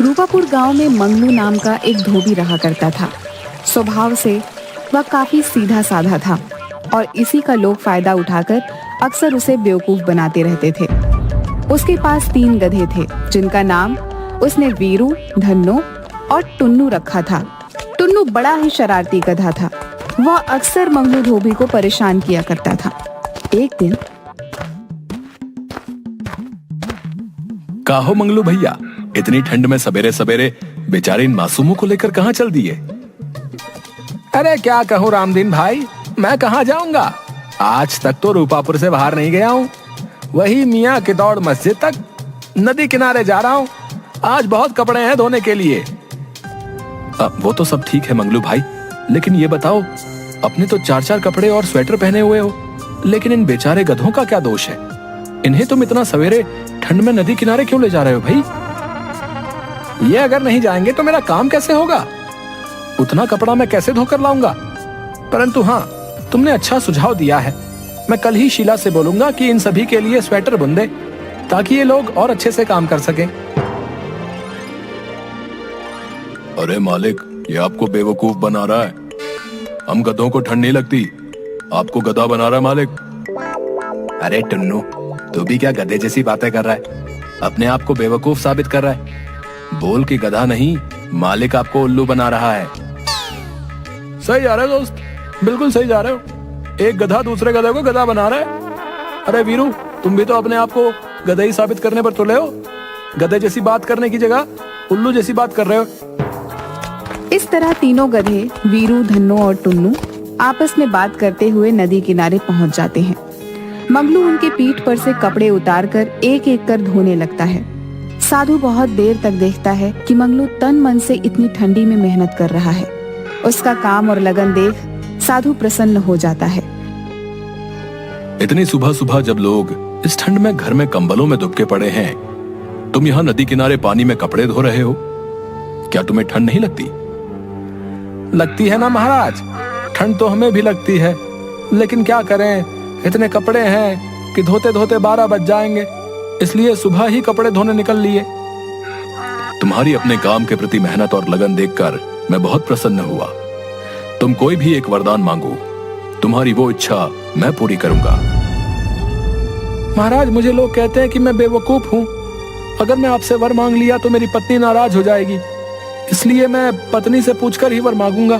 रूपापुर गांव में मंगलू नाम का एक धोबी रहा करता था। स्वभाव से वह काफी सीधा साधा था और इसी का लोग फायदा उठाकर अक्सर उसे बेवकूफ बनाते रहते थे। उसके पास 3 गधे थे जिनका नाम उसने वीरू, धन्नो और टुन्नू रखा था। टुन्नू बड़ा ही शरारती गधा था। वह अक्सर मंगलू धोबी को परेशान किया करता था। एक दिन, काहो मंगलू भैया, इतनी ठंड में सवेरे सवेरे बेचारे इन मासूमों को लेकर कहाँ चल दिए? अरे क्या कहूँ रामदीन भाई, मैं कहाँ जाऊंगा। आज तक तो रूपापुर से बाहर नहीं गया हूँ। वही मियाँ की दौड़ मस्जिद तक, नदी किनारे जा रहा हूँ। आज बहुत कपड़े हैं धोने के लिए। वो तो सब ठीक है मंगलू भाई, लेकिन ये बताओ, अपने तो 4-4 कपड़े और स्वेटर पहने हुए हो, लेकिन इन बेचारे गधों का क्या दोष है? इन्हें तुम इतना सवेरे ठंड में नदी किनारे क्यों ले जा रहे हो भाई? ये अगर नहीं जाएंगे तो मेरा काम कैसे होगा? उतना कपड़ा मैं कैसे धोकर लाऊंगा? परंतु हाँ, तुमने अच्छा सुझाव दिया है। मैं कल ही शीला से बोलूंगा कि इन सभी के लिए स्वेटर बुन दे, ताकि ये लोग और अच्छे से काम कर सकें। अरे मालिक, ये आपको बेवकूफ बना रहा है। हम गधों को ठंड नहीं लगती, आपको गधा बना रहा है मालिक। अरे टुन्नू, तू भी क्या गधे जैसी बातें कर रहा है? अपने आप को बेवकूफ साबित कर रहा है। बोल कि गधा नहीं, मालिक आपको उल्लू बना रहा है। सही जा रहे हो दोस्त, बिल्कुल सही जा रहे हो। एक गधा दूसरे गधे को गधा बना रहा है। अरे वीरू, तुम भी तो अपने आप को गधे ही साबित करने पर तुले हो। गधे जैसी बात करने की जगह उल्लू जैसी बात कर रहे हो। इस तरह तीनों गधे वीरू, धन्नो और टुन्नू आपस में बात करते हुए नदी किनारे पहुंच जाते हैं। मंगलू उनके पीठ पर से कपड़े उतारकर एक एक कर धोने लगता है। साधु बहुत देर तक देखता है कि मंगलू तन मन से इतनी ठंडी में मेहनत कर रहा है। उसका काम और लगन देख साधु प्रसन्न हो जाता है। इतनी सुबह सुबह जब लोग इस ठंड में घर में कंबलों में दुबके पड़े हैं, तुम यहाँ नदी किनारे पानी में कपड़े धो रहे हो। क्या तुम्हें ठंड नहीं लगती? लगती है ना महाराज, ठंड तो हमें भी लगती है, लेकिन क्या करें, इतने कपड़े हैं कि धोते धोते 12 बज जाएंगे, इसलिए सुबह ही कपड़े धोने निकल लिए। तुम्हारी अपने काम के प्रति मेहनत और लगन देखकर मैं बहुत प्रसन्न हुआ। तुम कोई भी एक वरदान मांगो, तुम्हारी वो इच्छा मैं पूरी करूंगा। महाराज, मुझे लोग कहते हैं कि मैं बेवकूफ हूँ। अगर मैं आपसे वर मांग लिया तो मेरी पत्नी नाराज हो जाएगी, इसलिए मैं पत्नी से पूछकर ही वर मांगूंगा।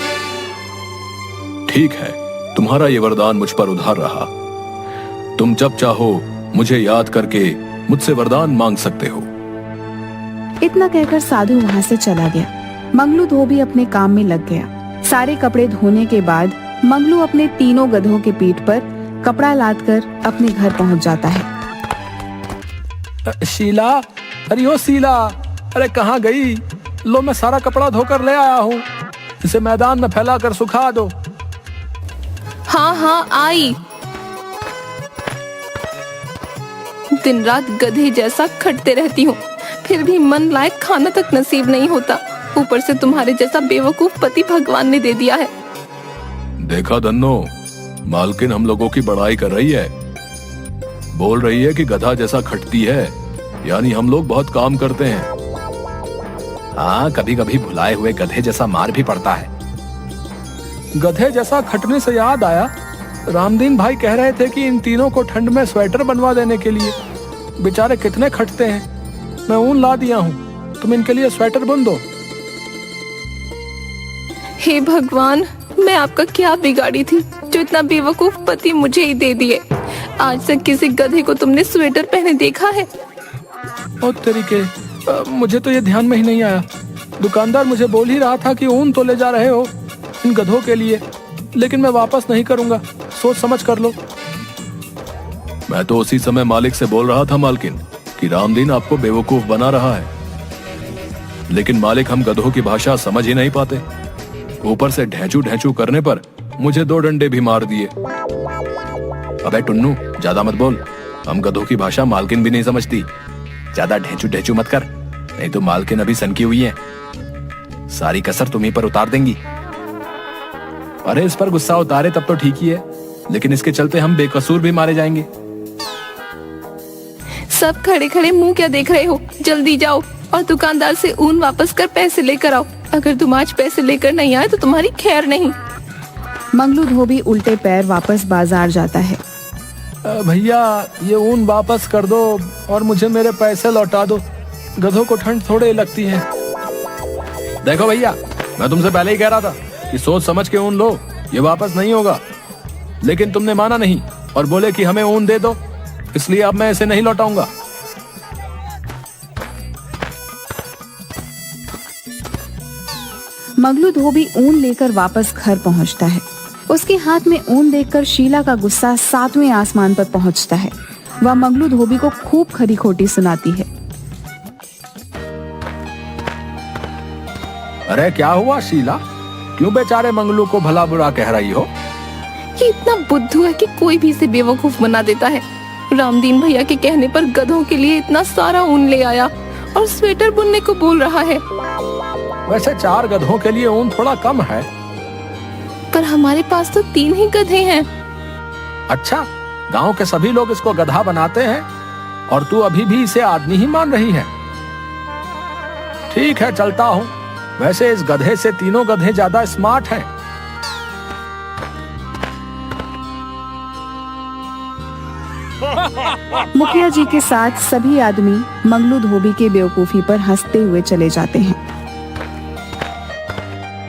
ठीक है, तुम्हारा ये वरदान मुझ पर उधार रहा। तुम जब चाहो मुझे याद करके मुझसे वरदान मांग सकते हो। इतना कहकर साधु वहां से चला गया। मंगलू धोबी अपने काम में लग गया। सारे कपड़े धोने के बाद मंगलू अपने तीनों गधों के पीठ पर कपड़ा लादकर अपने घर पहुंच जाता है। शीला, अरे ओ शीला, अरे कहाँ गई? लो, मैं सारा कपड़ा धोकर ले आया हूँ, इसे मैदान में फैला कर सुखा दो। हाँ हाँ आई। दिन रात गधे जैसा खटते रहती हूँ, फिर भी मन लायक खाना तक नसीब नहीं होता। ऊपर से तुम्हारे जैसा बेवकूफ पति भगवान ने दे दिया है। देखा धन्नो, मालकिन हम लोगों की बड़ाई कर रही है। बोल रही है कि गधा जैसा खटती है, यानी हम लोग बहुत काम करते हैं। हाँ, कभी कभी भुलाए हुए गधे जैसा मार भी पड़ता है। गधे जैसा खटने से याद आया, रामदीन भाई कह रहे थे कि इन तीनों को ठंड में स्वेटर बनवा देने के लिए। बेचारे कितने खटते हैं। मैं ऊन ला दिया हूँ, तुम इनके लिए स्वेटर बुन दो। हे भगवान, मैं आपका क्या बिगाड़ी थी जो इतना बेवकूफ पति मुझे ही दे दिए। आज तक किसी गधे को तुमने स्वेटर पहने देखा है? ओ तरीके, मुझे तो ये ध्यान में ही नहीं आया। दुकानदार मुझे बोल ही रहा था कि ऊन तो ले जा रहे हो इन गधों के लिए, लेकिन मैं वापस नहीं करूंगा, सोच समझ कर लो। मैं तो उसी समय मालिक से बोल रहा था मालकिन कि रामदीन आपको बेवकूफ बना रहा है, लेकिन मालिक हम गधों की भाषा समझ ही नहीं पाते। ऊपर से ढेंचू ढेंचू करने पर मुझे 2 डंडे भी मार दिए। अबे टुन्नू, ज्यादा मत बोल, हम गधों की भाषा मालकिन भी नहीं समझती। ज्यादा ढेंचू ढेंचू मत कर, नहीं तो मालकिन अभी सनकी हुई है। सारी कसर तुम्हीं पर उतार देंगी। अरे इस पर गुस्सा उतारे तब तो ठीक ही है, लेकिन इसके चलते हम बेकसूर भी मारे जाएंगे। सब खड़े खड़े मुंह क्या देख रहे हो? जल्दी जाओ और दुकानदार से ऊन वापस कर पैसे लेकर आओ। अगर तुम आज पैसे लेकर नहीं आए तो तुम्हारी खैर नहीं। मंगलू धोबी उल्टे पैर वापस बाजार जाता है। भैया ये ऊन वापस कर दो और मुझे मेरे पैसे लौटा दो। गधों को ठंड थोड़े लगती है। देखो भैया, मैं तुमसे पहले ही कह रहा था कि सोच समझ के ऊन लो, ये वापस नहीं होगा। लेकिन तुमने माना नहीं और बोले कि हमें ऊन दे दो, इसलिए अब मैं इसे नहीं लौटाऊंगा। मंगलू धोबी ऊन लेकर वापस घर पहुंचता है। उसके हाथ में ऊन देखकर शीला का गुस्सा 7वें आसमान पर पहुंचता है। वह मंगलू धोबी को खूब खरी खोटी सुनाती है। अरे क्या हुआ शीला, क्यों बेचारे मंगलू को भला बुरा कह रही हो? ये इतना बुद्धू है कि कोई भी इसे बेवकूफ बना देता है। रामदीन भैया के कहने पर गधों के लिए इतना सारा ऊन ले आया और स्वेटर बुनने को बोल रहा है। वैसे 4 गधों के लिए ऊन थोड़ा कम है। पर हमारे पास तो 3 ही गधे हैं। अच्छा, गांव के सभी लोग इसको गधा बनाते हैं और तू अभी भी इसे आदमी ही मान रही है। ठीक है, चलता हूँ। वैसे इस गधे से 3 गधे ज्यादा स्मार्ट हैं। मुखिया जी के साथ सभी आदमी मंगलू धोबी के बेवकूफी पर हंसते हुए चले जाते हैं।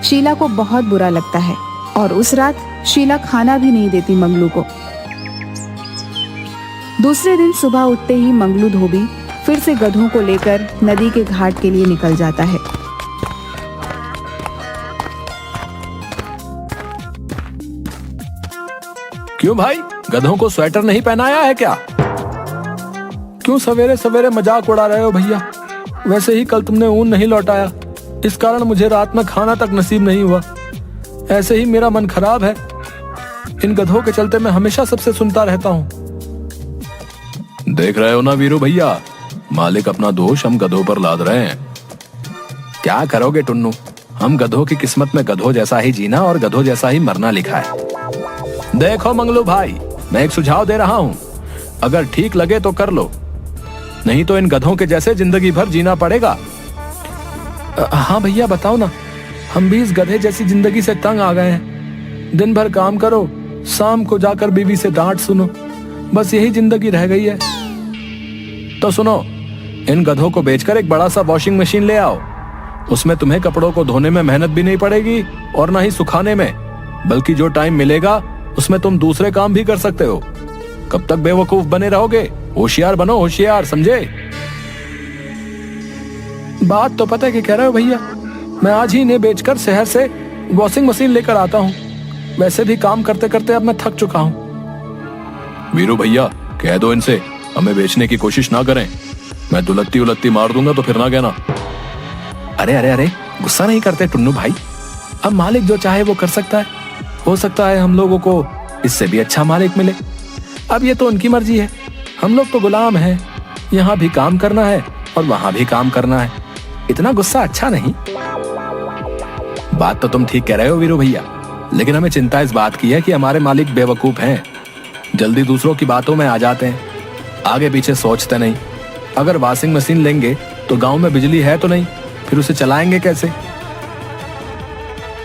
शीला को बहुत बुरा लगता है और उस रात शीला खाना भी नहीं देती मंगलू को। दूसरे दिन सुबह उठते ही मंगलू धोबी फिर से गधों को लेकर नदी के घाट के लिए निकल जाता है। क्यों भाई, गधों को स्वेटर नहीं पहनाया है क्या? क्यों सवेरे सवेरे मजाक उड़ा रहे हो भैया? वैसे ही कल तुमने ऊन नहीं लौटाया, इस कारण मुझे रात में खाना तक नसीब नहीं हुआ। ऐसे ही मेरा मन खराब है। इन गधों के चलते मैं हमेशा सबसे सुनता रहता हूँ। देख रहे हो ना वीरू भैया, मालिक अपना दोष हम गधों पर लाद रहे हैं। क्या करोगे टुन्नू, हम गधों की किस्मत में गधों जैसा ही जीना और गधों जैसा ही मरना लिखा है। देखो मंगलू भाई, मैं एक सुझाव दे रहा हूँ, अगर ठीक लगे तो कर लो, नहीं तो इन गधों के जैसे जिंदगी भर जीना पड़ेगा। हाँ भैया बताओ ना, हम भी इस गधे जैसी जिंदगी से तंग आ गए हैं। दिन भर काम करो, शाम को जाकर बीवी से डांट सुनो, बस यही जिंदगी रह गई है। तो सुनो, इन गधों को बेचकर एक बड़ा सा वॉशिंग मशीन ले आओ। उसमें तुम्हें कपड़ों को धोने में मेहनत भी नहीं पड़ेगी और ना ही सुखाने में, बल्कि जो टाइम मिलेगा उसमें तुम दूसरे काम भी कर सकते हो। कब तक बेवकूफ बने रहोगे? होशियार बनो, होशियार, समझे? बात तो पता है कि कह रहे हो भैया, मैं आज ही इन्हें बेचकर शहर से वॉशिंग मशीन लेकर आता हूँ। वैसे भी काम करते करते अब मैं थक चुका हूँ। वीरू भैया, कह दो इनसे हमें बेचने की कोशिश ना करें। मैं दुलत्ती उलत्ती मार दूंगा तो फिर ना कहना। अरे अरे अरे, गुस्सा नहीं करते टुन्नू भाई, अब मालिक जो चाहे वो कर सकता है। हो सकता है हम लोगों को इससे भी अच्छा मालिक मिले। अब ये तो उनकी मर्जी है, हम लोग तो गुलाम हैं। यहाँ भी काम करना है और वहां भी काम करना है। इतना गुस्सा अच्छा नहीं। बात तो तुम ठीक कह रहे हो वीरू भैया, लेकिन हमें चिंता इस बात की है कि हमारे मालिक बेवकूफ हैं, जल्दी दूसरों की बातों में आ जाते हैं, आगे पीछे सोचते नहीं। अगर वॉशिंग मशीन लेंगे तो गांव में बिजली है तो नहीं, फिर उसे चलाएंगे कैसे?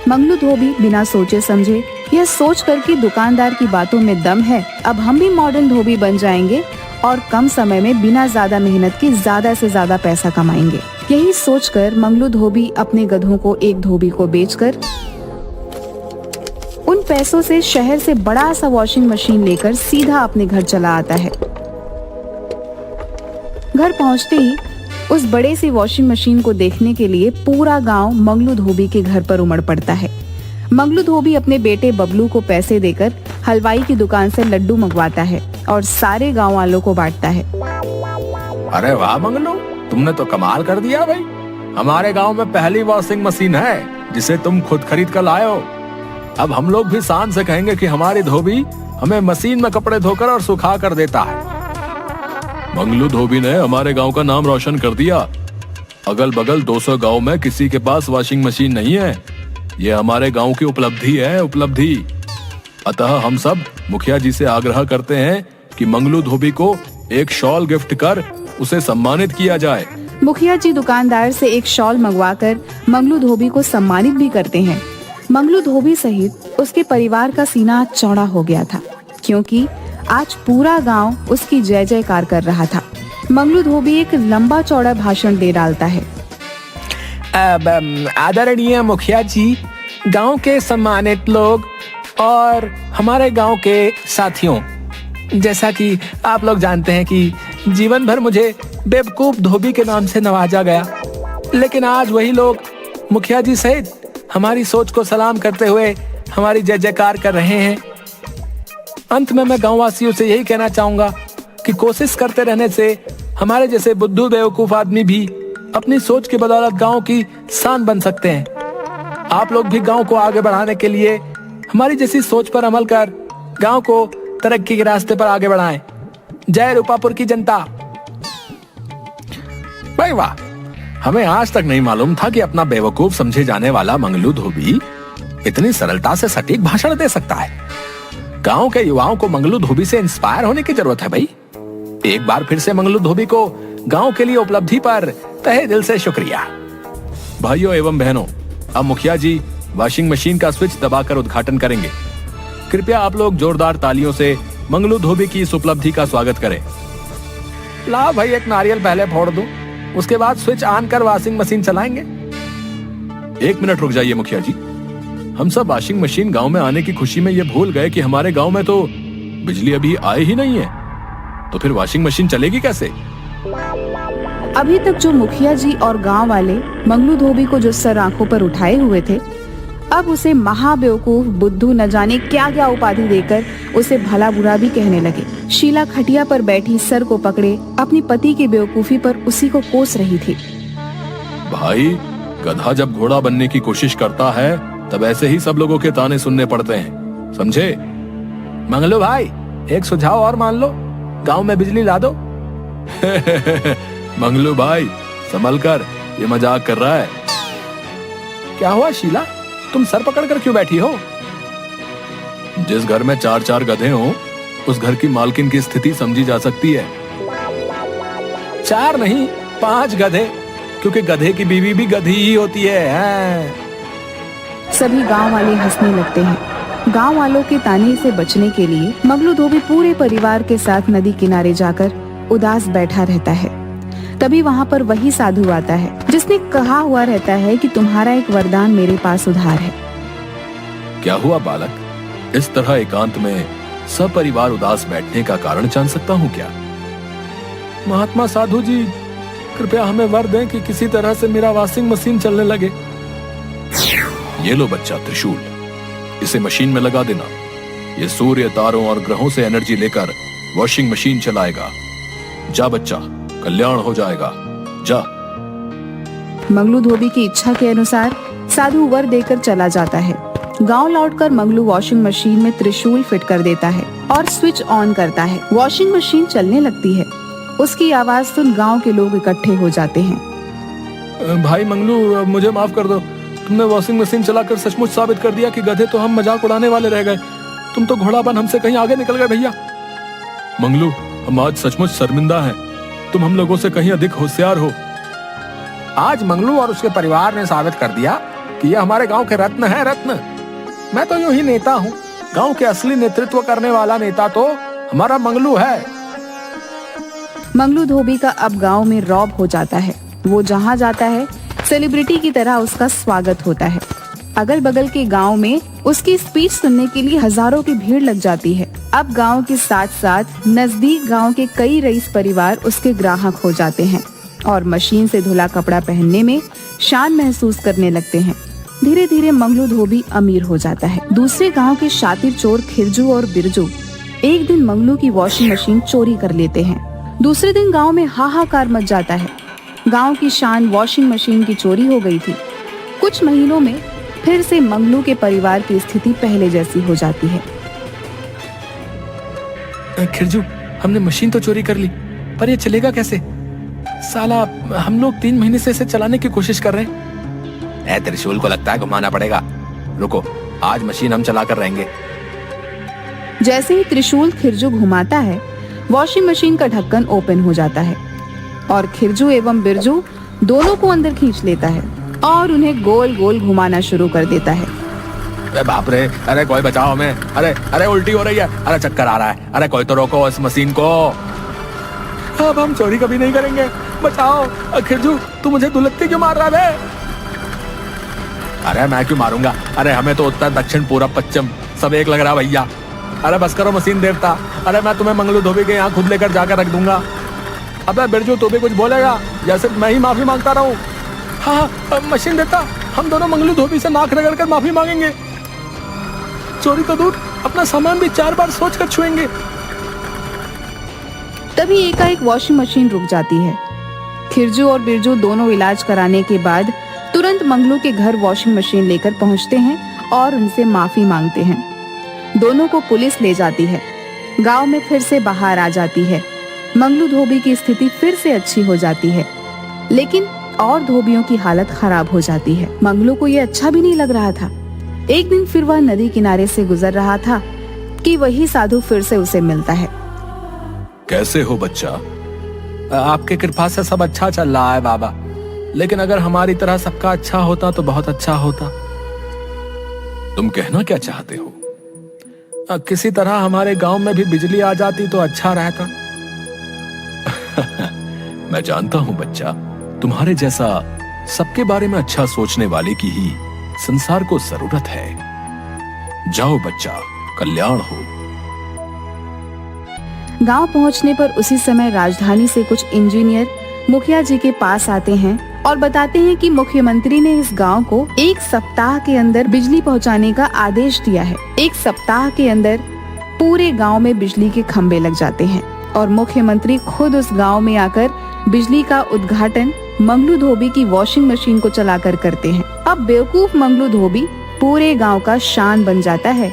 मंगलू धोबी बिना सोचे समझे यह सोच कर कि दुकानदार की बातों में दम है, अब हम भी मॉडर्न धोबी बन जाएंगे और कम समय में बिना ज्यादा मेहनत के ज्यादा से ज्यादा पैसा कमाएंगे। यही सोचकर मंगलू धोबी अपने गधों को एक धोबी को बेचकर उन पैसों से शहर से बड़ा सा वॉशिंग मशीन लेकर सीधा अपने घर चला आता है। घर पहुंचते ही उस बड़े सी वॉशिंग मशीन को देखने के लिए पूरा गांव मंगलू धोबी के घर पर उमड़ पड़ता है। मंगलू धोबी अपने बेटे बबलू को पैसे देकर हलवाई की दुकान से लड्डू मंगवाता है और सारे गांव वालों को बांटता है। अरे वाह मंगलू, तुमने तो कमाल कर दिया भाई। हमारे गांव में पहली वॉशिंग मशीन है जिसे तुम खुद खरीद कर लाए हो। अब हम लोग भी शान से कहेंगे कि हमारी धोबी हमें मशीन में कपड़े धोकर और सुखा कर देता है। मंगलू धोबी ने हमारे गांव का नाम रोशन कर दिया। अगल बगल 200 गांव में किसी के पास वॉशिंग मशीन नहीं है। ये हमारे गांव की उपलब्धि है, उपलब्धि। अतः हम सब मुखिया जी से आग्रह करते हैं कि मंगलू धोबी को एक शॉल गिफ्ट कर उसे सम्मानित किया जाए। मुखिया जी दुकानदार से एक शॉल मंगवाकर मंगलू धोबी को सम्मानित भी करते हैं। मंगलू धोबी सहित उसके परिवार का सीना चौड़ा हो गया था, क्योंकि आज पूरा गांव उसकी जय जयकार कर रहा था। मंगलू धोबी एक लंबा चौड़ा भाषण दे डालता है। आदरणीय मुखिया जी, गांव के सम्मानित लोग और हमारे गांव के साथियों, जैसा कि आप लोग जानते हैं कि जीवन भर मुझे बेवकूफ धोबी के नाम से नवाजा गया, लेकिन आज वही लोग मुखिया जी सहित हमारी सोच को सलाम करते हुए हमारी जय जयकार कर रहे हैं। अंत में मैं गांव वासियों से यही कहना चाहूंगा कि कोशिश करते रहने से हमारे जैसे बुद्धू बेवकूफ आदमी भी अपनी सोच की बदौलत गांव की शान बन सकते हैं। आप लोग भी गांव को आगे बढ़ाने के लिए हमारी जैसी सोच पर अमल कर गांव को तरक्की के रास्ते पर आगे बढ़ाएं। जय रूपापुर की जनता। भाई वाह, हमें आज तक नहीं मालूम था कि अपना बेवकूफ समझे जाने वाला मंगलू धोबी इतनी सरलता से सटीक भाषण दे सकता है। गांव के युवाओं को मंगलू धोबी से इंस्पायर होने की जरूरत है भाई। एक बार फिर से मंगलू धोबी को गांव के लिए उपलब्धि पर तहे दिल से शुक्रिया। भाइयों एवं बहनों, अब मुखिया जी वॉशिंग मशीन का स्विच दबाकर उद्घाटन करेंगे। कृपया आप लोग जोरदार तालियों से मंगलू धोबी की इस उपलब्धि का स्वागत करें। ला भाई, एक नारियल पहले फोड़ दूं, उसके बाद स्विच ऑन कर वॉशिंग मशीन चलाएंगे। 1 मिनट रुक जाइए मुखिया जी। हम सब वॉशिंग मशीन गांव में आने की खुशी में ये भूल गए कि हमारे गांव में तो बिजली अभी आई ही नहीं है, तो फिर वॉशिंग मशीन चलेगी कैसे? अभी तक जो मुखिया जी और गांव वाले मंगलू धोबी को जो सर आंखों पर उठाए हुए थे, अब उसे महाबेवकूफ, बुद्धू, न जाने क्या क्या उपाधि देकर उसे भला बुरा भी कहने लगे। शीला खटिया पर बैठी सर को पकड़े अपनी पति की बेवकूफी पर उसी को कोस रही थी। भाई, गधा जब घोड़ा बनने की कोशिश करता है तब ऐसे ही सब लोगों के ताने सुनने पड़ते हैं, समझे? मंगलू भाई, एक सुझाव और मान लो, गांव में बिजली ला दो। मंगलू भाई, संभल कर, ये मजाक कर रहा है। क्या हुआ शीला, तुम सर पकड़कर क्यों बैठी हो? जिस घर में 4-4 गधे हों, उस घर की मालकिन की स्थिति समझी जा सकती है। 4 नहीं, 5 गधे, क्योंकि गधे की बीवी भी गधी ही होती है। सभी गांव वाले हंसने लगते हैं। गांव वालों के ताने से बचने के लिए मंगलू धोबी पूरे परिवार के साथ नदी किनारे जाकर उदास बैठा रहता है। तभी वहाँ पर वही साधु आता है जिसने कहा हुआ रहता है कि तुम्हारा एक वरदान मेरे पास उधार है। क्या हुआ बालक? इस तरह एकांत में सब परिवार उदास बैठने का कारण जान सकता हूँ क्या? महात्मा साधु जी, कृपया हमें वर दें कि किसी तरह से मेरा वॉशिंग मशीन चलने लगे। ये लो बच्चा त्रिशूल, इसे मशीन में लगा देना। ये सूर्य, तारों और ग्रहों से एनर्जी लेकर वॉशिंग मशीन चलाएगा। जा बच्चा, कल्याण हो जाएगा, जा। मंगलू धोबी की इच्छा के अनुसार साधु वर देकर चला जाता है। गांव लौटकर मंगलू वॉशिंग मशीन में त्रिशूल फिट कर देता है और स्विच ऑन करता है। वॉशिंग मशीन चलने लगती है। उसकी आवाज सुन गांव के लोग इकट्ठे हो जाते हैं। भाई मंगलू, मुझे माफ कर दो, तुमने वॉशिंग मशीन चलाकर सचमुच साबित कर दिया कि गधे तो हम मजाक उड़ाने वाले रह गए। तुम तो घोड़ा बन हमसे कहीं आगे निकल गए भैया। मंगलू, हम आज सचमुच शर्मिंदा हैं। तुम हम लोगों से कहीं अधिक होशियार हो। आज मंगलू और उसके परिवार ने साबित कर दिया कि ये हमारे गांव के रत्न है, रत्न। मैं तो यूं ही नेता हूँ, गांव के असली नेतृत्व करने वाला नेता तो हमारा मंगलू है। मंगलू धोबी का अब गांव में रौब हो जाता है। वो जहाँ जाता है सेलिब्रिटी की तरह उसका स्वागत होता है। अगल बगल के गांव में उसकी स्पीच सुनने के लिए हजारों की भीड़ लग जाती है। अब गांव के साथ साथ नजदीक गांव के कई रईस परिवार उसके ग्राहक हो जाते हैं और मशीन से धुला कपड़ा पहनने में शान महसूस करने लगते हैं। धीरे धीरे मंगलू धोबी अमीर हो जाता है। दूसरे गांव के शातिर चोर खिरजू और बिरजू एक दिन मंगलू की वॉशिंग मशीन चोरी कर लेते हैं। दूसरे दिन गांव में हाहाकार मच जाता है। गांव की शान वॉशिंग मशीन की चोरी हो गई थी। कुछ महीनों में फिर से मंगलू के परिवार की स्थिति पहले जैसी हो जाती है। खिरजू, हमने मशीन तो चोरी कर ली, पर ये चलेगा कैसे? साला, हम लोग 3 महीने से इसे चलाने की कोशिश कर रहे हैं। त्रिशूल को लगता है घुमाना पड़ेगा। रुको, आज मशीन हम चला कर रहेंगे। जैसे ही त्रिशूल खिरजू घुमाता है, वॉशिंग मशीन का ढक्कन ओपन हो जाता है। और खिरजू एवं बिरजू दोनों को अंदर खींच लेता है और उन्हें गोल गोल घुमाना शुरू कर देता है। अरे बाप रे, अरे कोई बचाओ हमें, अरे अरे उल्टी हो रही है, अरे चक्कर आ रहा है, अरे कोई तो रोको इस मशीन को। अब हम चोरी कभी नहीं करेंगे, बचाओ। खिरजू तू मुझे दुलत्ती क्यों मार रहा है? अरे मैं क्यों मारूंगा, अरे हमें तो उत्तर दक्षिण पूरब पश्चिम सब एक लग रहा भैया। अरे बस करो मशीन देवता, अरे मैं तुम्हें मंगलू धोबी के यहाँ खुद लेकर जाकर रख दूंगा। अबे बिरजू तू भी कुछ बोलेगा या सिर्फ मैं ही माफी मांगता रहूं? हाँ मशीन देवता, हम दोनों मंगलू धोबी से नाक रगड़ कर माफी मांगेंगे। चोरी तो दूर, अपना सामान भी 4 बार सोच कर छुएंगे। तभी एकाएक वॉशिंग मशीन रुक जाती है। खिरजू और बिरजू दोनों इलाज कराने के बाद तुरंत मंगलू के घर वॉशिंग मशीन लेकर पहुंचते हैं और उनसे माफी मांगते हैं। दोनों को पुलिस ले जाती है। गांव में फिर से बाहर आ जाती है। मंगलू धोबी की स्थिति फिर से अच्छी हो जाती है, लेकिन और धोबियों की हालत खराब हो जाती है। मंगलू को ये अच्छा भी नहीं लग रहा था। एक दिन फिर वह नदी किनारे से गुजर रहा था कि वही साधु फिर से उसे मिलता है। कैसे हो बच्चा? आपके कृपा से सब अच्छा चल रहा है बाबा, लेकिन अगर हमारी तरह सबका अच्छा होता तो बहुत अच्छा होता। तुम कहना क्या चाहते हो? किसी तरह हमारे गांव में भी बिजली आ जाती तो अच्छा रहता। मैं जानता हूं बच्चा, तुम्हारे जैसा सबके बारे में अच्छा सोचने वाले की ही संसार को जरूरत है। जाओ बच्चा, कल्याण हो। गांव पहुंचने पर उसी समय राजधानी से कुछ इंजीनियर मुखिया जी के पास आते हैं और बताते हैं कि मुख्यमंत्री ने इस गांव को 1 सप्ताह के अंदर बिजली पहुंचाने का आदेश दिया है। 1 सप्ताह के अंदर पूरे गांव में बिजली के खंभे लग जाते हैं और मुख्यमंत्री खुद उस गांव में आकर बिजली का उद्घाटन मंगलू धोबी की वॉशिंग मशीन को चलाकर करते हैं। अब बेवकूफ मंगलू धोबी पूरे गांव का शान बन जाता है।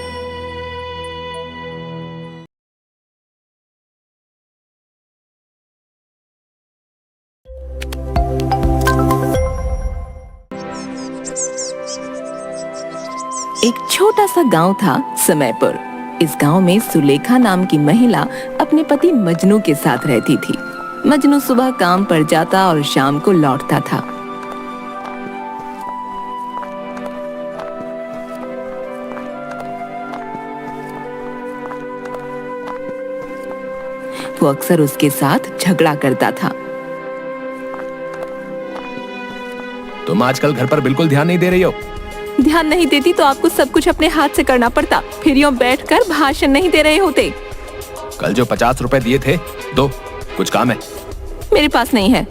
एक छोटा सा गांव था समयपुर। इस गांव में सुलेखा नाम की महिला अपने पति मजनू के साथ रहती थी। मजनू सुबह काम पर जाता और शाम को लौटता था। वो अक्सर उसके साथ झगड़ा करता था। तुम आजकल घर पर बिल्कुल ध्यान नहीं दे रही हो। ध्यान नहीं देती तो आपको सब कुछ अपने हाथ से करना पड़ता, फिर यूं बैठकर भाषण नहीं दे रहे होते। कल जो 50 रुपए दिए थे, दो, कुछ काम है। मेरे पास नहीं है।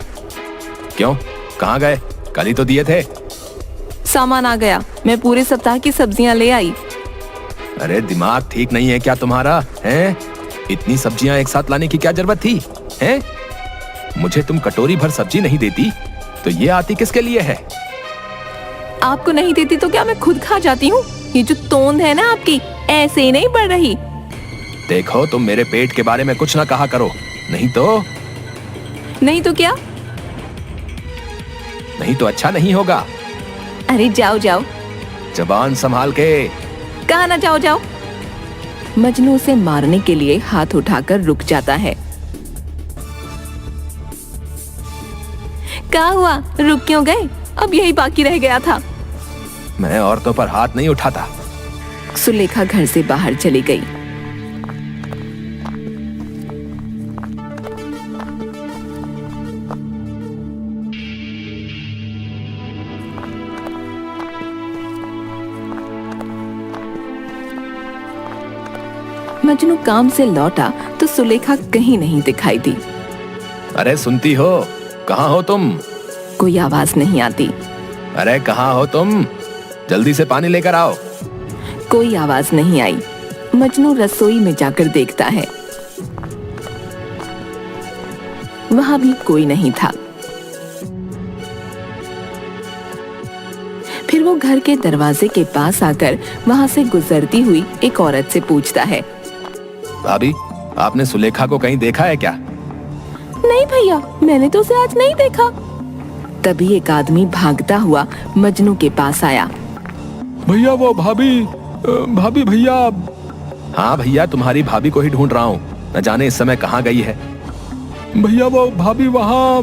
क्यों, कहाँ गए? कल ही तो दिए थे। सामान आ गया, मैं पूरे सप्ताह की सब्जियां ले आई। अरे दिमाग ठीक नहीं है क्या तुम्हारा? हैं? इतनी सब्जियां एक साथ लाने की क्या जरूरत थी? हैं? मुझे तुम कटोरी भर सब्जी नहीं देती तो ये आती किसके लिए है? आपको नहीं देती तो क्या मैं खुद खा जाती हूँ? ये जो तोंद है ना आपकी, ऐसे ही नहीं बढ़ रही। देखो तुम मेरे पेट के बारे में कुछ ना कहा करो, नहीं तो क्या? नहीं तो अच्छा नहीं होगा। अरे जाओ जाओ। जबान संभाल के। कहा ना जाओ जाओ। मजनू उसे मारने के लिए हाथ उठाकर रुक जाता है। क्या हुआ, रुक क्यों गए? अब यही बाकी रह गया था। मैं औरतों पर हाथ नहीं उठाता। सुलेखा घर से बाहर चली गई। मजनू काम से लौटा तो सुलेखा कहीं नहीं दिखाई दी। अरे सुनती हो? कहाँ हो तुम? कोई आवाज नहीं आती। अरे कहाँ हो तुम? जल्दी से पानी लेकर आओ। कोई आवाज नहीं आई। मजनू रसोई में जाकर देखता है, वहां भी कोई नहीं था। फिर वो घर के दरवाजे के पास आकर वहां से गुजरती हुई एक औरत से पूछता है, भाभी, आपने सुलेखा को कहीं देखा है क्या? नहीं भैया, मैंने तो उसे आज नहीं देखा। तभी एक आदमी भागता हुआ मजनू के पास आया। भैया वो भाभी भैया। हाँ भैया, तुम्हारी भाभी को ही ढूंढ रहा हूँ, न जाने इस समय कहाँ गई है। भैया वो भाभी वहाँ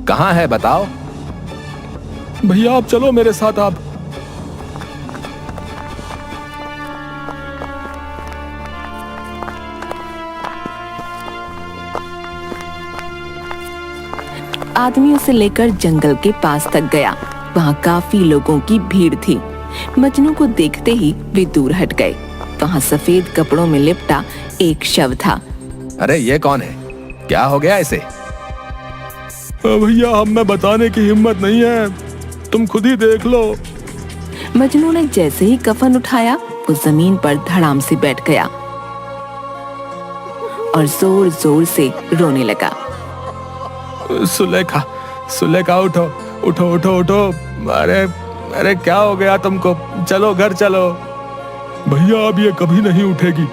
कहाँ है बताओ। भैया आप चलो मेरे साथ। आप आदमी उसे लेकर जंगल के पास तक गया। वहाँ काफी लोगों की भीड़ थी। मजनू को देखते ही वे दूर हट गए। वहाँ सफेद कपड़ों में लिपटा एक शव था। अरे ये कौन है? क्या हो गया इसे? भैया हमें बताने की हिम्मत नहीं है, तुम खुद ही देख लो। मजनू ने जैसे ही कफन उठाया वो जमीन पर धड़ाम से बैठ गया और जोर जोर से रोने लगा। सुलेखा, सुलेखा उठो उठो उठो उठो। अरे अरे क्या हो गया तुमको? चलो घर चलो। भैया अब ये कभी नहीं उठेगी।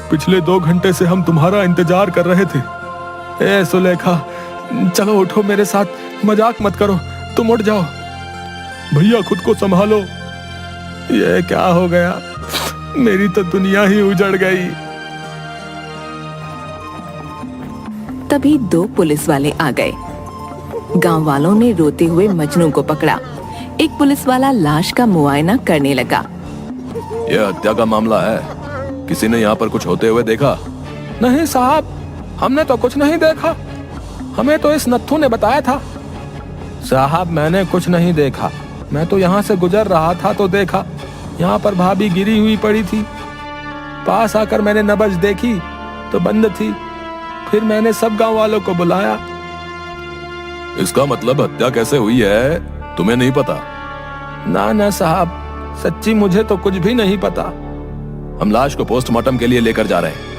पिछले 2 घंटे से हम तुम्हारा इंतजार कर रहे थे। ए सुलेखा चलो उठो मेरे साथ, मजाक मत करो, तुम उठ जाओ। भैया खुद को संभालो। ये क्या हो गया? मेरी तो दुनिया ही उजड़ गई। तभी 2 पुलिस वाले आ गए। गांव वालों ने रोते हुए मजनू को पकड़ा। एक पुलिस वाला लाश का मुआयना करने लगा। यह हत्या का मामला है, किसी ने यहाँ पर कुछ होते हुए देखा? नहीं साहब, हमने तो कुछ नहीं देखा। हमें तो इस नत्थू ने बताया था। साहब मैंने कुछ नहीं देखा, मैं तो यहाँ से गुजर रहा था तो देखा यहाँ पर भाभी गिरी हुई पड़ी थी। पास आकर मैंने नब्ज देखी तो बंद थी। फिर मैंने सब गांव वालों को बुलाया। इसका मतलब हत्या कैसे हुई है तुम्हें नहीं पता? ना साहब, सच्ची मुझे तो कुछ भी नहीं पता। हम लाश को पोस्टमार्टम के लिए लेकर जा रहे हैं।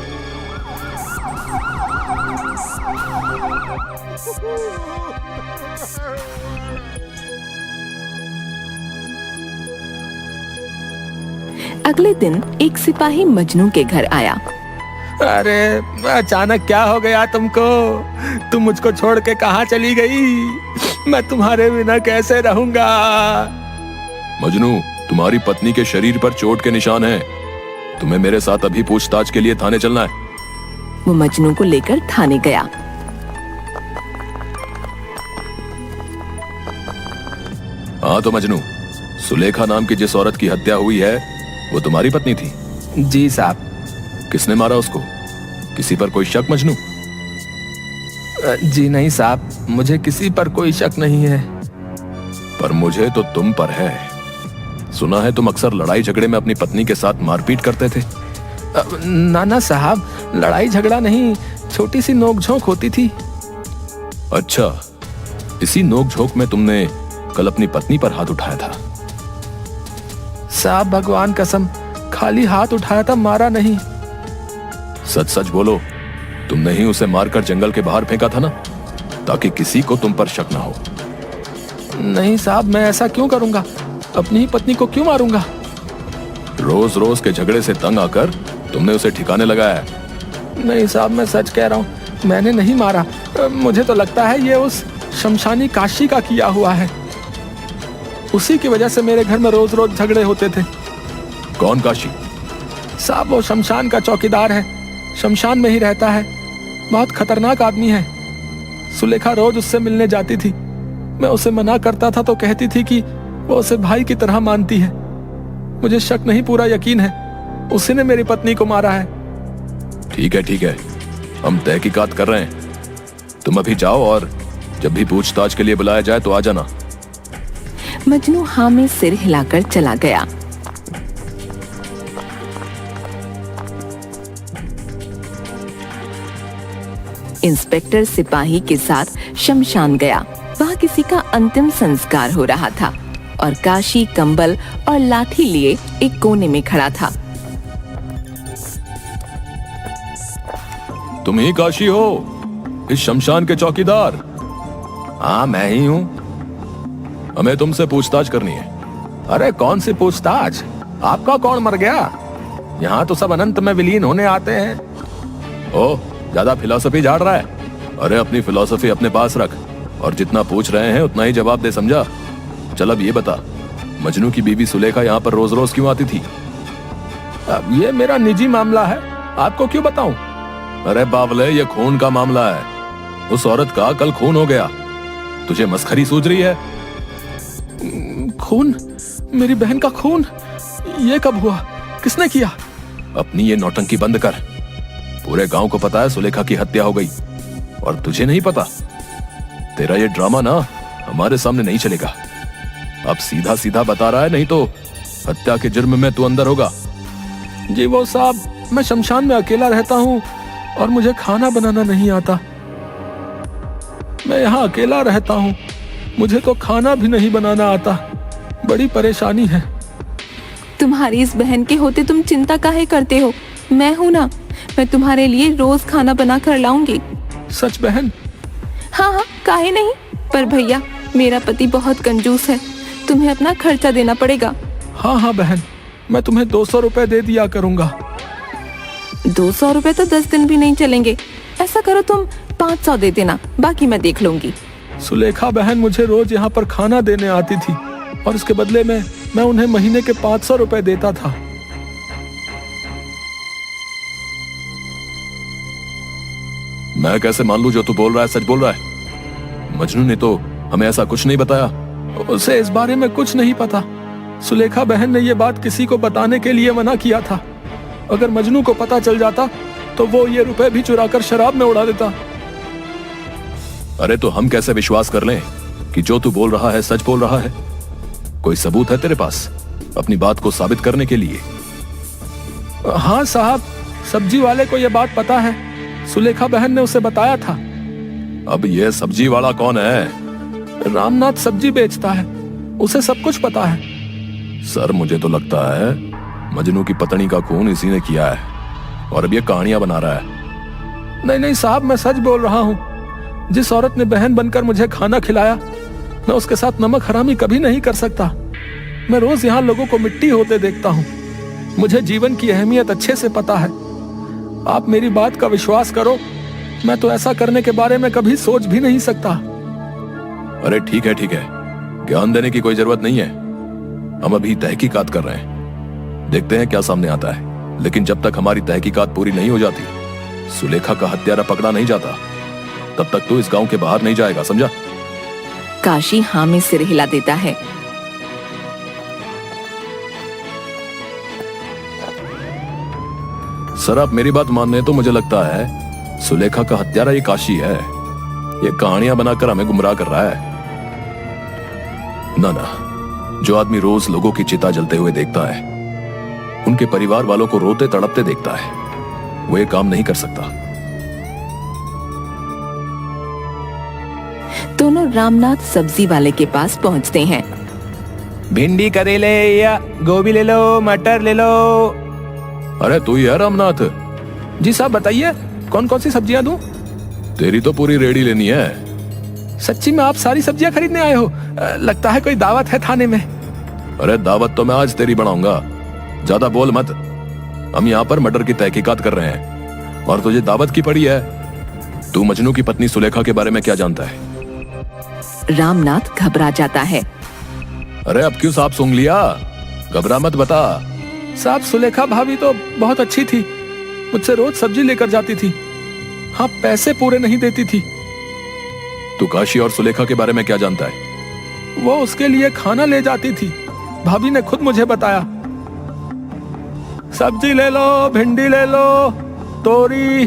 अगले दिन एक सिपाही मजनू के घर आया। अरे अचानक क्या हो गया तुमको? तुम मुझको छोड़ के कहाँ चली गई? मैं तुम्हारे बिना कैसे रहूंगा? मजनू, तुम्हारी पत्नी के शरीर पर चोट के निशान हैं। तुम्हें मेरे साथ अभी पूछताछ के लिए थाने चलना है। वो मजनू को लेकर थाने गया। हाँ तो मजनू, सुलेखा नाम की जिस औरत की हत्या हुई है वो तुम्हारी पत्नी थी? जी साहब। किसने मारा उसको? किसी पर कोई शक मजनू? जी नहीं साहब, मुझे किसी पर कोई शक नहीं है। पर मुझे तो तुम पर है। सुना है तुम अक्सर लड़ाई झगड़े में अपनी पत्नी के साथ मारपीट करते थे। ना साहब, लड़ाई झगड़ा नहीं, छोटी सी नोकझोंक होती थी। अच्छा, इसी नोकझोंक में तुमने कल अपनी पत्नी पर हाथ उठाया था? साहब भगवान कसम, खाली हाथ उठाया था, मारा नहीं। सच सच बोलो, तुमने ही उसे मारकर जंगल के बाहर फेंका था ना, ताकि किसी को तुम पर शक ना हो। नहीं साहब, मैं ऐसा क्यों करूंगा? अपनी ही पत्नी को क्यों मारूंगा? रोज रोज के झगड़े से तंग आकर तुमने उसे ठिकाने लगाया है। नहीं साहब, मैं सच कह रहा हूँ, मैंने नहीं मारा। मुझे तो लगता है ये उस शमशानी काशी का किया हुआ है। उसी की वजह से मेरे घर में रोज रोज झगड़े होते थे। कौन काशी? साहब वो शमशान का चौकीदार है, शमशान में ही रहता है। बहुत खतरनाक आदमी है। सुलेखा रोज उससे मिलने जाती थी। मैं उसे मना करता था तो कहती थी कि वो उसे भाई की तरह मानती है। मुझे शक नहीं, पूरा यकीन है, उसी ने मेरी पत्नी को मारा है। ठीक है, हम तहकीकात कर रहे हैं। तुम अभी जाओ और जब भी पूछताछ के लिए बुलाया जाए तो आ जाना। मजनू हाँ में सिर हिलाकर चला गया। इंस्पेक्टर सिपाही के साथ शमशान गया। वहाँ किसी का अंतिम संस्कार हो रहा था और काशी कंबल और लाठी लिए एक कोने में खड़ा था। तुम ही काशी हो, इस शमशान के चौकीदार? हाँ मैं ही हूँ। हमें तुमसे पूछताछ करनी है। अरे कौन सी पूछताछ? आपका कौन मर गया? यहाँ तो सब अनंत में विलीन होने आते हैं। ओ, ज्यादा फिलॉसफी झाड़ रहा है? अरे अपनी फिलॉसफी अपने पास रख और जितना पूछ रहे हैं उतना ही जवाब दे, समझा? चल अब ये बता, मजनू की बीवी सुलेखा यहाँ पर रोज रोज क्यों आती थी? अब ये मेरा निजी मामला है, आपको क्यों बताऊं? अरे बावले, ये खून का मामला है। उस औरत का कल खून हो गया। तुझे मस्खरी सूझ रही है? खून, मेरी बहन का खून, ये कब हुआ? किसने किया? अपनी ये नौटंकी बंद कर। पूरे गांव को पता है सुलेखा की हत्या हो गई और तुझे नहीं पता। तेरा ये ड्रामा ना हमारे सामने नहीं चलेगा। अब सीधा सीधा बता रहा है, नहीं तो हत्या के जुर्म में तू अंदर होगा। जी वो साहब, मैं शमशान में अकेला रहता हूँ और मुझे खाना बनाना नहीं आता। मैं यहाँ अकेला रहता हूँ, मुझे तो खाना भी नहीं बनाना आता। बड़ी परेशानी है। तुम्हारी इस बहन के होते तुम चिंता काहे करते हो? मैं हूं ना, मैं तुम्हारे लिए रोज खाना बना कर लाऊंगी। सच बहन? हाँ हाँ, काहे नहीं। पर भैया, मेरा पति बहुत कंजूस है, तुम्हें अपना खर्चा देना पड़ेगा। हाँ हाँ बहन, मैं तुम्हें 200 रुपए दे दिया करूँगा। 200 रुपए तो 10 दिन भी नहीं चलेंगे। ऐसा करो तुम 500 दे देना, बाकी मैं देख लूंगी। सुलेखा बहन मुझे रोज यहाँ पर खाना देने आती थी और इसके बदले में मैं उन्हें महीने के 500 रुपए देता था। मैं कैसे मान लूं जो तू बोल रहा है सच बोल रहा है? मजनू ने तो हमें ऐसा कुछ नहीं बताया। उसे इस बारे में कुछ नहीं पता। सुलेखा बहन ने ये बात किसी को बताने के लिए मना किया था। अगर मजनू को पता चल जाता तो वो ये रुपए भी चुराकर शराब में उड़ा देता। अरे तो हम कैसे विश्वास कर लें कि जो तू बोल रहा है सच बोल रहा है? कोई सबूत है तेरे पास अपनी बात को साबित करने के लिए? हाँ साहब, सब्जी वाले को यह बात पता है। सुलेखा बहन ने उसे बताया था। अब ये सब्जी वाला कौन है? रामनाथ सब्जी बेचता है, उसे सब कुछ पता है। सर मुझे तो लगता है मजनू की पत्नी का खून इसी ने किया है और अब ये कहानियां बना रहा है। नहीं नहीं साहब, मैं सच बोल रहा हूँ। जिस औरत ने बहन बनकर मुझे खाना खिलाया, मैं उसके साथ नमक हरामी कभी नहीं कर सकता। मैं रोज यहाँ लोगों को मिट्टी होते देखता हूँ। मुझे जीवन की अहमियत अच्छे से पता है। आप मेरी बात का विश्वास करो, मैं तो ऐसा करने के बारे में कभी सोच भी नहीं सकता। अरे ठीक है, ज्ञान देने की कोई जरूरत नहीं है। हम अभी तहकीकात कर रहे हैं, देखते हैं क्या सामने आता है। लेकिन जब तक हमारी तहकीकात पूरी नहीं हो जाती, सुलेखा का हत्यारा पकड़ा नहीं जाता, तब तक तू इस गांव के बाहर नहीं जाएगा, समझा? काशी हाँ में सिर हिला देता है। सर आप मेरी बात मान रहे तो मुझे लगता है सुलेखा का हत्यारा ये काशी है। ये कहानियां बनाकर हमें गुमराह कर रहा है। ना, जो आदमी रोज लोगों की चिता जलते हुए देखता है, उनके परिवार वालों को रोते तड़पते देखता है, वो ये काम नहीं कर सकता। दोनों रामनाथ सब्जी वाले के पास पहुंचते हैं। भिंडी, करेले या गोभी ले लो, मटर ले लो। अरे तू ही है रामनाथ? जी साहब बताइए, कौन कौन सी सब्जियां दूं? तेरी तो पूरी रेडी लेनी है। सच्ची में आप सारी सब्जियां खरीदने आए हो? लगता है कोई दावत है थाने में। अरे दावत तो मैं आज तेरी बनाऊंगा, ज्यादा बोल मत। हम यहाँ पर मटर की तहकीकात कर रहे हैं और तुझे दावत की पड़ी है। तू मजनू की पत्नी सुलेखा के बारे में क्या जानता है? रामनाथ घबरा जाता है। अरे अब क्यों सांप सूंघ लिया? घबरा मत, बता। साहब सुलेखा भाभी तो बहुत अच्छी थी, मुझसे रोज सब्जी लेकर जाती थी। हाँ, पैसे पूरे नहीं देती थी। तू काशी और सुलेखा के बारे में क्या जानता है? वो उसके लिए खाना ले जाती थी, भाभी ने खुद मुझे बताया। सब्जी ले लो, भिंडी ले लो, तोरी।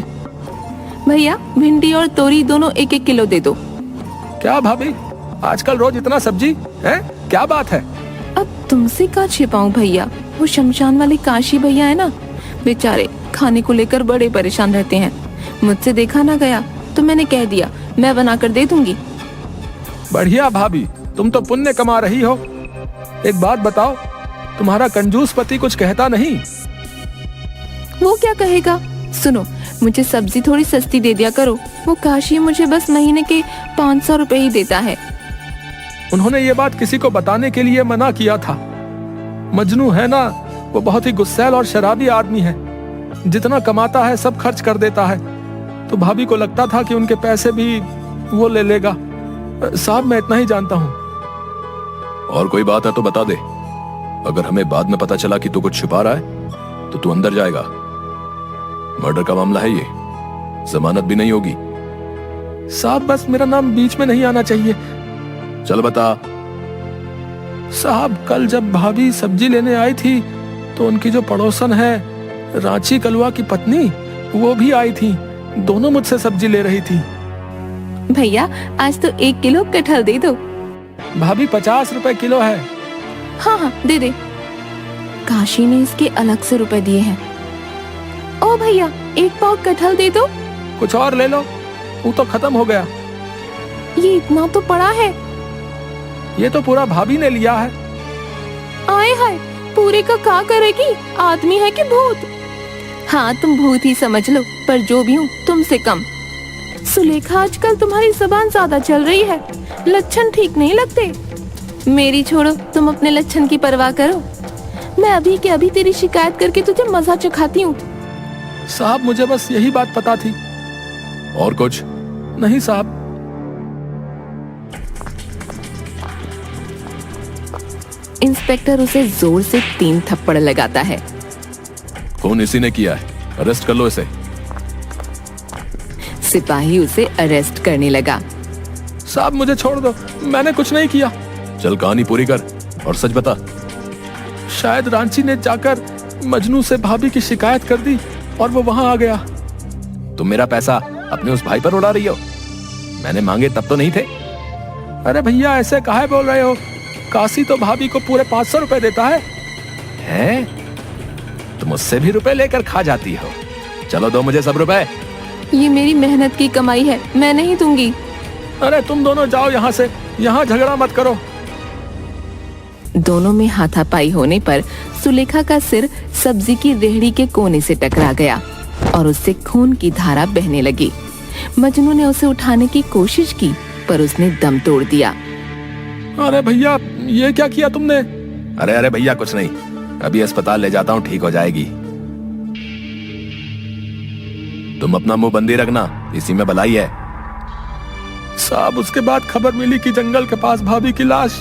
भैया, भिंडी और तोरी दोनों 1-1 किलो दे दो। क्या भाभी, आजकल रोज इतना सब्जी है? क्या बात है? अब तुमसे क्या छिपाऊं भैया, वो शमशान वाले काशी भैया है ना, बेचारे खाने को लेकर बड़े परेशान रहते हैं। मुझसे देखा ना गया तो मैंने कह दिया मैं बनाकर दे दूंगी। बढ़िया भाभी, तुम तो पुण्य कमा रही हो। एक बात बताओ, तुम्हारा कंजूस पति कुछ कहता नहीं? वो क्या कहेगा? सुनो, मुझे सब्जी थोड़ी सस्ती दे दिया करो। वो काशी मुझे बस महीने के 500 रुपए ही देता है। उन्होंने ये बात किसी को बताने के लिए मना किया था। मजनू है ना, वो बहुत ही गुस्सैल और शराबी आदमी है। जितना कमाता है सब खर्च कर देता है। तो भाभी को लगता था कि उनके पैसे भी वो ले लेगा। साहब मैं इतना ही जानता हूँ। और कोई बात है तो बता दे। अगर हमें बाद में पता चला कि तू कुछ छुपा रहा है तो तू अंदर जाएगा। मर्डर का मामला है ये, जमानत भी नहीं होगी। साहब बस मेरा नाम बीच में नहीं आना चाहिए। चल बता। साहब, कल जब भाभी सब्जी लेने आई थी तो उनकी जो पड़ोसन है रांची कलवा की पत्नी, वो भी आई थी। दोनों मुझसे सब्जी ले रही थी। भैया आज तो 1 किलो कटहल दे दो। भाभी 50 रुपए किलो है। हाँ हाँ दे दे। काशी ने इसके अलग से रुपए दिए हैं। ओ भैया 1 पाव कटहल दे दो। कुछ और ले लो, वो तो खत्म हो गया। ये इतना तो पड़ा है। ये तो पूरा भाभी ने लिया है। आए हाय, पूरे का क्या करेगी? आदमी है कि भूत? हाँ तुम भूत ही समझ लो, पर जो भी हूँ तुमसे कम। सुलेखा आजकल तुम्हारी जुबान ज्यादा चल रही है, लक्षण ठीक नहीं लगते। मेरी छोड़ो, तुम अपने लक्षण की परवाह करो। मैं अभी के अभी तेरी शिकायत करके तुझे मजा चखाती हूँ। साहब, मुझे बस यही बात पता थी। और कुछ? नहीं साहब। इंस्पेक्टर उसे जोर से 3 थप्पड़ लगाता है। खून इसी ने किया है, अरेस्ट कर लो इसे। सिपाही उसे अरेस्ट करने लगा। साहब मुझे छोड़ दो, मैंने कुछ नहीं किया। चल कहानी पूरी कर और सच बता। शायद रांची ने जाकर मजनू से भाभी की शिकायत कर दी और वो वहां आ गया। तुम मेरा पैसा अपने उस भाई पर उड़ा रही हो? मैंने मांगे तब तो नहीं थे। अरे भैया ऐसे काहे बोल रहे हो? काशी तो भाभी को पूरे 500 रुपए देता है। हैं? तुम उससे भी रुपए लेकर खा जाती हो। चलो दो मुझे सब रुपए। ये मेरी मेहनत की कमाई है, मैं नहीं दूंगी। अरे तुम दोनों जाओ यहाँ से, यहाँ झगड़ा मत करो। दोनों में हाथापाई होने पर सुलेखा का सिर सब्जी की रेहड़ी के कोने से टकरा गया और उससे खून की धारा बहने लगी। मजनू ने उसे उठाने की कोशिश की पर उसने दम तोड़ दिया। अरे भैया, ये क्या किया तुमने? अरे भैया कुछ नहीं, अभी अस्पताल ले जाता हूँ, ठीक हो जाएगी। तुम अपना मुंह बंदी रखना, इसी में भलाई है। साहब उसके बाद खबर मिली कि जंगल के पास भाभी की लाश।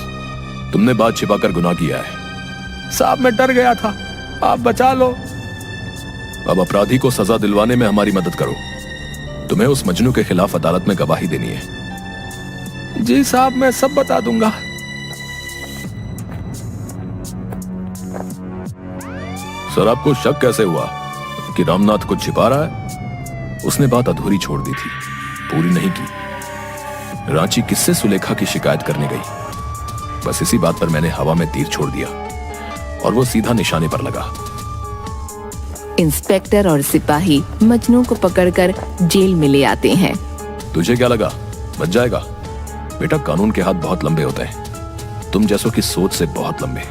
तुमने बात छिपाकर गुनाह किया है। साहब मैं डर गया था, आप बचा लो। अब अपराधी को सजा दिलवाने में हमारी मदद करो। तुम्हें उस मजनू के खिलाफ अदालत में गवाही देनी है। जी साहब, मैं सब बता दूंगा। सर आपको शक कैसे हुआ कि रामनाथ कुछ छिपा रहा है? उसने बात अधूरी छोड़ दी थी, पूरी नहीं की। रांची किससे सुलेखा की शिकायत करने गई? बस इसी बात पर मैंने हवा में तीर छोड़ दिया और वो सीधा निशाने पर लगा। इंस्पेक्टर और सिपाही मजनू को पकड़कर जेल में ले आते हैं। तुझे क्या लगा बच जाएगा? बेटा कानून के हाथ बहुत लंबे होते हैं, तुम जैसों की सोच से बहुत लंबे।